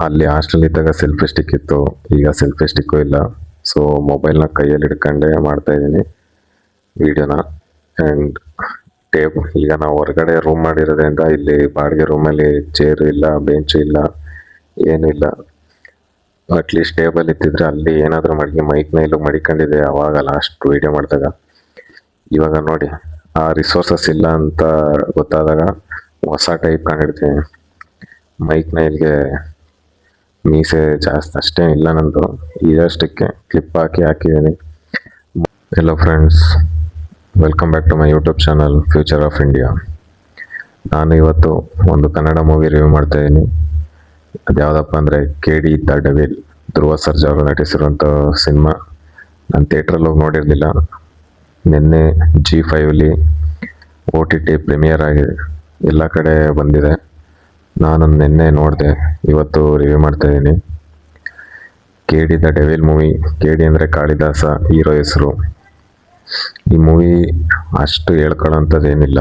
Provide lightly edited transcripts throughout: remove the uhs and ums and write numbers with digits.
ಅಲ್ಲಿ ಹಾಸ್ಟೆಲ್ ಇದ್ದಾಗ selfie stick ಇತ್ತು, ಈಗ ಸೆಲ್ಫಿ ಸ್ಟಿಕ್ಕು ಇಲ್ಲ. ಸೊ ಮೊಬೈಲ್ನ ಕೈಯಲ್ಲಿ ಹಿಡ್ಕೊಂಡೇ ಮಾಡ್ತಾ ಇದ್ದೀನಿ ವಿಡಿಯೋನ. ಆ್ಯಂಡ್ ಈಗ ನಾವು ಹೊರಗಡೆ ರೂಮ್ ಮಾಡಿರೋದ್ರಿಂದ ಇಲ್ಲಿ ಬಾಡಿಗೆ ರೂಮಲ್ಲಿ ಚೇರು ಇಲ್ಲ, ಬೆಂಚು ಇಲ್ಲ, ಏನೂ ಇಲ್ಲ. ಅಟ್ಲೀಸ್ಟ್ ಟೇಬಲ್ ಇತ್ತಿದ್ರೆ ಅಲ್ಲಿ ಏನಾದರೂ ಮೈಕ್ನ ಇಲ್ಲಿ ಮಡಿಕೊಂಡಿದೆ ಅವಾಗ ಲಾಸ್ಟ್ ವಿಡಿಯೋ ಮಾಡಿದಾಗ. ಇವಾಗ ನೋಡಿ, ಆ ರಿಸೋರ್ಸಸ್ ಇಲ್ಲ ಅಂತ ಗೊತ್ತಾದಾಗ ಹೊಸ ಟೈಪ್ ಕಂಡಿಡ್ತೀನಿ. ಮೈಕ್ನ ಇಲ್ಲಿಗೆ ಮೀಸೆ ಜಾಸ್ತಿ ಅಷ್ಟೇ ಇಲ್ಲ ನಂದು, ಇದಷ್ಟಕ್ಕೆ ಕ್ಲಿಪ್ ಹಾಕಿದ್ದೀನಿ. Hello friends, welcome back to my YouTube channel future of India. ನಾನು ಇವತ್ತು ಒಂದು ಕನ್ನಡ ಮೂವಿ ರಿವ್ಯೂ ಮಾಡ್ತಾಯಿದ್ದೀನಿ. ಅದ್ಯಾವುದಪ್ಪ ಅಂದರೆ KD the devil, Dhruva Sarja ಅವರು ನಟಿಸಿರುವಂಥ ಸಿನಿಮಾ. ನಾನು ಥಿಯೇಟ್ರಲ್ಲಿ ಹೋಗಿ ನೋಡಿರಲಿಲ್ಲ. ನಿನ್ನೆ G5 OTT ಪ್ರೀಮಿಯರ್ ಆಗಿದೆ, ಎಲ್ಲ ಕಡೆ ಬಂದಿದೆ. ನಾನು ನಿನ್ನೆ ನೋಡಿದೆ, ಇವತ್ತು ರಿವ್ಯೂ ಮಾಡ್ತಾಯಿದ್ದೀನಿ. KD the devil movie. KD ಅಂದರೆ ಕಾಳಿದಾಸ ಹೀರೋ ಹೆಸರು. ಈ ಮೂವಿ ಅಷ್ಟು ಹೇಳ್ಕೊಳ್ಳೋಂಥದ್ದೇನಿಲ್ಲ,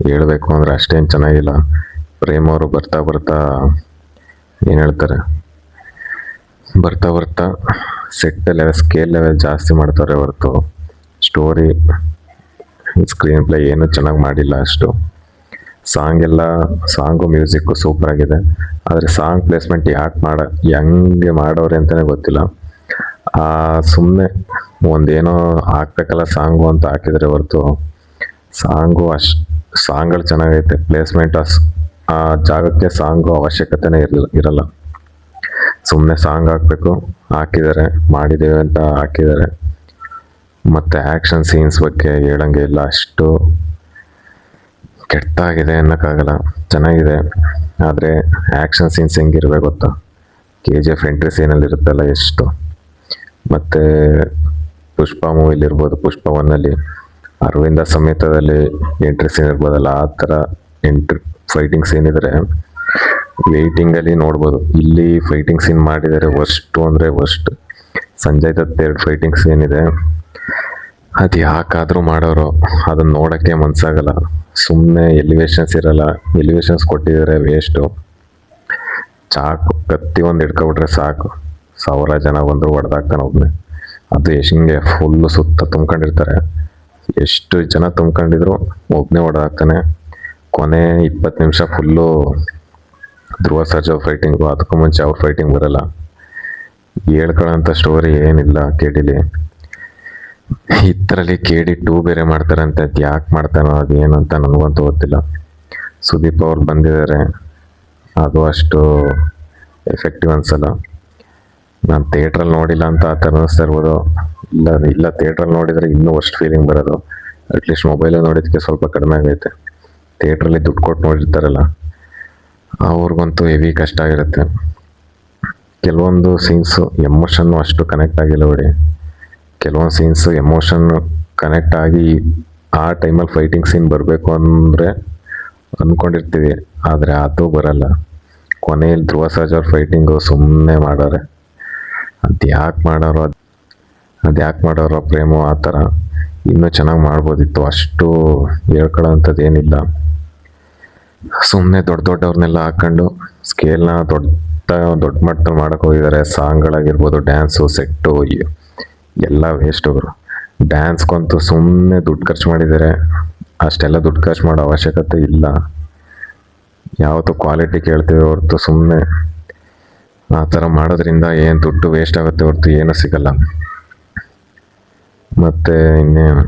ಹೇಳಬೇಕು ಅಂದರೆ ಅಷ್ಟೇನು ಚೆನ್ನಾಗಿಲ್ಲ. ಪ್ರೇಮ್ ಅವರು ಬರ್ತಾ ಏನು ಹೇಳ್ತಾರೆ, ಬರ್ತಾ ಸೆಟ್ ಲೆವೆಲ್, ಸ್ಕೇಲ್ ಲೆವೆಲ್ ಜಾಸ್ತಿ ಮಾಡ್ತಾರೆ ಹೊರತು ಸ್ಟೋರಿ, ಸ್ಕ್ರೀನ್ ಪ್ಲೇ ಏನು ಚೆನ್ನಾಗಿ ಮಾಡಿಲ್ಲ ಅಷ್ಟು. ಸಾಂಗು ಮ್ಯೂಸಿಕ್ಕು ಸೂಪರ್ ಆಗಿದೆ. ಆದರೆ ಸಾಂಗ್ ಪ್ಲೇಸ್ಮೆಂಟ್ ಹೆಂಗೆ ಮಾಡೋರೆ ಅಂತಲೇ ಗೊತ್ತಿಲ್ಲ. ಸುಮ್ಮನೆ ಒಂದೇನೋ ಹಾಕ್ಬೇಕಲ್ಲ ಸಾಂಗು ಅಂತ ಹಾಕಿದರೆ ಹೊರತು ಸಾಂಗ್ಗಳು ಚೆನ್ನಾಗೈತೆ, ಪ್ಲೇಸ್ಮೆಂಟ್ ಆ ಜಾಗಕ್ಕೆ ಸಾಂಗು ಅವಶ್ಯಕತೆನೇ ಇರಲ್ಲ. ಸುಮ್ಮನೆ ಸಾಂಗ್ ಹಾಕಬೇಕು, ಹಾಕಿದ್ದಾರೆ, ಮಾಡಿದ್ದೇವೆ ಅಂತ ಹಾಕಿದ್ದಾರೆ. ಮತ್ತು ಆ್ಯಕ್ಷನ್ ಸೀನ್ಸ್ ಬಗ್ಗೆ ಹೇಳಂಗೆ ಇಲ್ಲ, ಅಷ್ಟು ಕೆಟ್ಟಾಗಿದೆ ಅನ್ನೋಕ್ಕಾಗಲ್ಲ, ಚೆನ್ನಾಗಿದೆ. ಆದರೆ ಆ್ಯಕ್ಷನ್ ಸೀನ್ಸ್ ಹೆಂಗಿರ್ಬೇಕು ಗೊತ್ತಾ, KGF ಎಂಟ್ರಿ ಸೀನಲ್ಲಿ ಇರುತ್ತಲ್ಲ ಎಷ್ಟು. ಮತ್ತು ಪುಷ್ಪ ಮೂವಿಲಿರ್ಬೋದು, ಪುಷ್ಪ 1 ಅರವಿಂದ ಸಮೇತದಲ್ಲಿ ಎಂಟ್ರಿ ಸೀನ್ ಇರ್ಬೋದಲ್ಲ, ಆ ಥರ ಫೈಟಿಂಗ್ ಸೀನ್ ಇದ್ದರೆ ವೆಯ್ಟಿಂಗಲ್ಲಿ ನೋಡ್ಬೋದು. ಇಲ್ಲಿ ಫೈಟಿಂಗ್ ಸೀನ್ ಮಾಡಿದರೆ ವರ್ಸ್ಟು ಅಂದರೆ worst. Sanjay Dutt 2 fighting scene ಇದೆ, ಅದು ಯಾಕಾದರೂ ಮಾಡೋರು, ಅದನ್ನು ನೋಡೋಕ್ಕೆ ಮನಸ್ಸಾಗಲ್ಲ. ಸುಮ್ಮನೆ ಎಲಿವೇಶನ್ಸ್ ಇರಲ್ಲ, ಎಲಿವೇಶನ್ಸ್ ಕೊಟ್ಟಿದ್ದಾರೆ ವೇಸ್ಟು. ಚಾಕು ಕತ್ತಿ ಒಂದು ಹಿಡ್ಕೊಬಿಟ್ರೆ ಸಾಕು, 1000 ಜನ ಬಂದರೂ ಹೊಡೆದಾಕ್ತಾನೆ ಒಬ್ಬನೇ. ಅದು ಹಿಂಗೆ ಫುಲ್ಲು ಸುತ್ತ ತುಂಬ್ಕೊಂಡಿರ್ತಾರೆ, ಎಷ್ಟು ಜನ ತುಂಬ್ಕೊಂಡಿದ್ರು ಒಬ್ಬನೇ ಹೊಡೆದಾಕ್ತಾನೆ. ಕೊನೆ 20 ನಿಮಿಷ ಫುಲ್ಲು ಧ್ರುವ ಸರ್ಜಾ ಫೈಟಿಂಗು, ಅದಕ್ಕೂ ಮುಂಚೆ ಅವ್ರ ಫೈಟಿಂಗ್ ಬರಲ್ಲ. ಹೇಳ್ಕೊಳ್ಳೋಂಥ ಸ್ಟೋರಿ ಏನಿಲ್ಲ KDಲಿ. ಇದರಲ್ಲಿ KD 2 ಬೇರೆ ಮಾಡ್ತಾರಂತೆ, ಅದು ಯಾಕೆ ಮಾಡ್ತಾನೋ ಅದೇನು ಅಂತ ನನಗಂತೂ ಗೊತ್ತಿಲ್ಲ. ಸುದೀಪ್ ಅವ್ರು ಬಂದಿದ್ದಾರೆ, ಅದು ಅಷ್ಟು ಎಫೆಕ್ಟಿವ್ ಅನ್ಸಲ್ಲ. ನಾನು ಥಿಯೇಟ್ರಲ್ಲಿ ನೋಡಿಲ್ಲ ಅಂತ ಆ ಥರ ಅನ್ನಿಸ್ತಾ ಇರ್ಬೋದು. ಇಲ್ಲ ಥಿಯೇಟ್ರಲ್ಲಿ ನೋಡಿದರೆ ಇನ್ನೂ ಅಷ್ಟು ಫೀಲಿಂಗ್ ಬರೋದು. ಅಟ್ಲೀಸ್ಟ್ ಮೊಬೈಲಲ್ಲಿ ನೋಡಿದ್ದಕ್ಕೆ ಸ್ವಲ್ಪ ಕಡಿಮೆ ಆಗೈತೆ. ಥಿಯೇಟ್ರಲ್ಲಿ ದುಡ್ಡು ಕೊಟ್ಟು ನೋಡಿರ್ತಾರಲ್ಲ ಅವ್ರಿಗಂತೂ ಹೆವಿ ಕಷ್ಟ ಆಗಿರುತ್ತೆ. ಕೆಲವೊಂದು ಸೀನ್ಸು ಎಮೋಷನ್ನು ಅಷ್ಟು ಕನೆಕ್ಟ್ ಆಗಿಲ್ಲ ಬಿಡಿ. ಕೆಲವೊಂದು ಸೀನ್ಸು ಎಮೋಷನ್ ಕನೆಕ್ಟ್ ಆಗಿ ಆ ಟೈಮಲ್ಲಿ ಫೈಟಿಂಗ್ ಸೀನ್ ಬರಬೇಕು ಅಂದರೆ ಅಂದ್ಕೊಂಡಿರ್ತೀವಿ, ಆದರೆ ಅದು ಬರಲ್ಲ. ಕೊನೆಯಲ್ಲಿ ಧ್ರುವ ಸರ್ಜಾ ಅವ್ರ ಫೈಟಿಂಗು ಸುಮ್ಮನೆ ಮಾಡೋರೆ. ಅದು ಯಾಕೆ ಮಾಡೋರೋ ಪ್ರೇಮು ಆ ಥರ ಇನ್ನೂ ಚೆನ್ನಾಗಿ ಮಾಡ್ಬೋದಿತ್ತು. ಅಷ್ಟು ಹೇಳ್ಕೊಳ್ಳೋಂಥದ್ದು ಏನಿಲ್ಲ. ಸುಮ್ಮನೆ ದೊಡ್ಡವ್ರನ್ನೆಲ್ಲ ಹಾಕ್ಕೊಂಡು ಸ್ಕೇಲ್ನ ದೊಡ್ಡ ಮಟ್ಟದಲ್ಲಿ ಮಾಡೋಕೆ ಹೋಗಿದ್ದಾರೆ. ಸಾಂಗ್ಗಳಾಗಿರ್ಬೋದು, ಡ್ಯಾನ್ಸು, ಸೆಟ್ಟು ಎಲ್ಲ ವೇಸ್ಟ್ ಅವರು. ಡ್ಯಾನ್ಸ್ಗಂತೂ ಸುಮ್ಮನೆ ದುಡ್ಡು ಖರ್ಚು ಮಾಡಿದ್ದಾರೆ. ಅಷ್ಟೆಲ್ಲ ದುಡ್ಡು ಖರ್ಚು ಮಾಡೋ ಅವಶ್ಯಕತೆ ಇಲ್ಲ. ಯಾವತ್ತೂ ಕ್ವಾಲಿಟಿ ಕೇಳ್ತೀವಿ ಹೊರತು ಸುಮ್ಮನೆ ಆ ಥರ ಮಾಡೋದ್ರಿಂದ ಏನು ದುಡ್ಡು ವೇಸ್ಟ್ ಆಗುತ್ತೆ ಹೊರತು ಏನೂ ಸಿಗಲ್ಲ. ಮತ್ತು ಇನ್ನೇನು,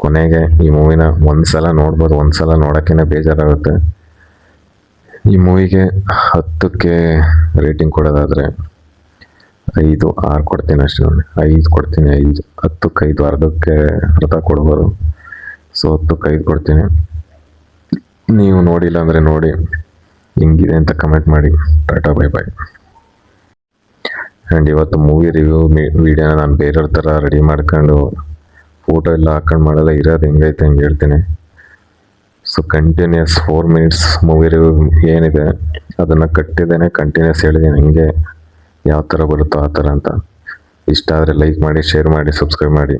ಕೊನೆಗೆ ಈ ಮೂವಿನ ಒಂದು ಸಲ ನೋಡ್ಬೋದು, ಒಂದು ಸಲ ನೋಡೋಕ್ಕೇ ಬೇಜಾರಾಗುತ್ತೆ. ಈ ಮೂವಿಗೆ 10ಕ್ಕೆ ರೇಟಿಂಗ್ ಕೊಡೋದಾದರೆ 5, 6 ಕೊಡ್ತೀನಿ ಅಷ್ಟೇ. 5 ಕೊಡ್ತೀನಿ. 10ಕ್ಕೆ 5, ಅರ್ಧ ಕೊಡ್ಬೋದು. ಸೊ 10ಕ್ಕೆ 5 ಕೊಡ್ತೀನಿ. ನೀವು ನೋಡಿಲ್ಲ ಅಂದರೆ ನೋಡಿ, ಹಿಂಗಿದೆ ಅಂತ ಕಮೆಂಟ್ ಮಾಡಿ. Tata, bye bye. ಆ್ಯಂಡ್ ಇವತ್ತು ಮೂವಿ ರಿವ್ಯೂ ವಿಡಿಯೋನ ನಾನು ಬೇರೆಯವ್ರ ಥರ ರೆಡಿ ಮಾಡ್ಕೊಂಡು ಫೋಟೋ ಎಲ್ಲ ಹಾಕೊಂಡು ಮಾಡಲ್ಲ, ಇರೋದು ಹೆಂಗೈತೆ ಹಂಗೆ ಹೇಳ್ತೀನಿ. So continuous 4 minutes movie review ಏನಿದೆ ಅದನ್ನು ಕಟ್ಟಿದ್ದೇನೆ, ಕಂಟಿನ್ಯೂಸ್ ಹೇಳಿದ್ದೀನಿ ಹಂಗೆ ಯಾವ ಥರ ಬರುತ್ತೋ ಆ ಥರ ಅಂತ. ಇಷ್ಟ ಆದರೆ ಲೈಕ್ ಮಾಡಿ, ಶೇರ್ ಮಾಡಿ, ಸಬ್ಸ್ಕ್ರೈಬ್ ಮಾಡಿ.